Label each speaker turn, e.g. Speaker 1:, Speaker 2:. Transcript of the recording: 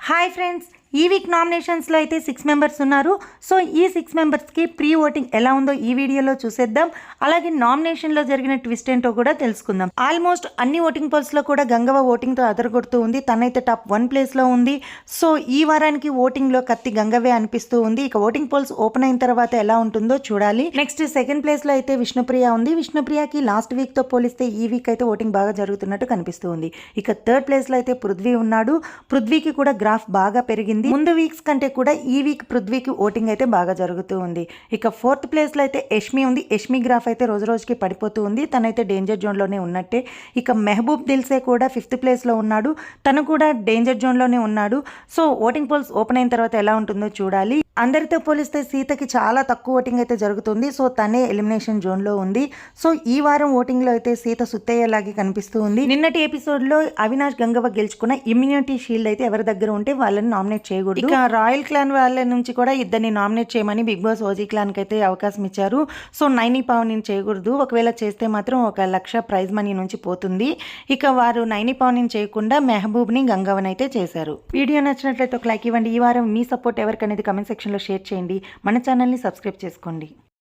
Speaker 1: Hi friends, ఈ week నామినేషన్స్లో అయితే 6 members ఉన్నారు. సో ఈ 6 మెంబర్స్కి ప్రీ ఓటింగ్ ఎలా ఉందో ఈ వీడియోలో చూసేద్దాం. అలాగే నామినేషన్లో జరిగిన ట్విస్ట్ ఏంటో కూడా తెలుసుకుందాం. ఆల్మోస్ట్ అన్ని ఓటింగ్ పోల్స్లో కూడా గంగవ్వ ఓటింగ్తో అదరగొడుతూ ఉంది. తనైతే టాప్ 1 ప్లేస్లో ఉంది. సో ఈ వారానికి ఓటింగ్లో కత్తి గంగవ్వే అనిపిస్తూ ఉంది. ఇక ఓటింగ్ పోల్స్ ఓపెన్ అయిన తర్వాత ఎలా ఉంటుందో చూడాలి. నెక్స్ట్ సెకండ్ ప్లేస్లో అయితే విష్ణుప్రియ ఉంది. విష్ణుప్రియకి లాస్ట్ వీక్తో పోలిస్తే ఈ వీక్ అయితే ఓటింగ్ బాగా జరుగుతున్నట్టు కనిపిస్తూ ఉంది. ఇక థర్డ్ ప్లేస్లో అయితే పృథ్వీ ఉన్నాడు. పృథ్వీకి కూడా గ్రాఫ్ బాగా పెరిగింది. ముందు వీక్స్ కంటే కూడా ఈ వీక్ పృథ్వీకి ఓటింగ్ అయితే బాగా జరుగుతూ ఉంది. ఇక ఫోర్త్ ప్లేస్లో అయితే యష్మి ఉంది. యష్మి గ్రాఫ్ అయితే రోజు రోజుకి పడిపోతూ ఉంది. తనైతే డేంజర్ జోన్లోనే ఉన్నట్టే. ఇక మెహబూబ్ దిల్సే కూడా 5th ప్లేస్లో ఉన్నాడు. తను కూడా డేంజర్ జోన్లోనే ఉన్నాడు. సో ఓటింగ్ పోల్స్ ఓపెన్ అయిన తర్వాత ఎలా ఉంటుందో చూడాలి. అందరితో పోలిస్తే సీతకి చాలా తక్కువ ఓటింగ్ అయితే జరుగుతుంది. సో తనే ఎలిమినేషన్ జోన్లో ఉంది. సో ఈ వారం ఓటింగ్లో అయితే సీత సుత్తయ్యేలాగే కనిపిస్తూ ఉంది. నిన్నటి ఎపిసోడ్లో అవినాష్ గంగవ్వ గెలుచుకున్న ఇమ్యూనిటీ షీల్డ్ అయితే ఎవరి దగ్గర ఉంటే వాళ్ళని నామినేట్ చేయకూడదు. ఇక రాయల్ క్లాన్ వాళ్ళ నుంచి కూడా ఇద్దరిని నామినేట్ చేయమని బిగ్ బాస్ ఓజీ క్లాన్కి అయితే అవకాశం ఇచ్చారు. సో నైని పవన్ చేయకూడదు. ఒకవేళ చేస్తే మాత్రం 1 లక్ష ప్రైజ్ మనీ నుంచి పోతుంది. ఇక వారు నైని పవన్ చేయకుండా మెహబూబ్ని గంగవ్వని అయితే చేశారు. వీడియో నచ్చినట్లయితే ఒక లైక్ ఇవ్వండి. ఈ వారం మీ సపోర్ట్ ఎవరికనేది కమెంట్ సెక్షన్లో షేర్ చేయండి. మన ఛానల్ని సబ్స్క్రైబ్ చేసుకోండి.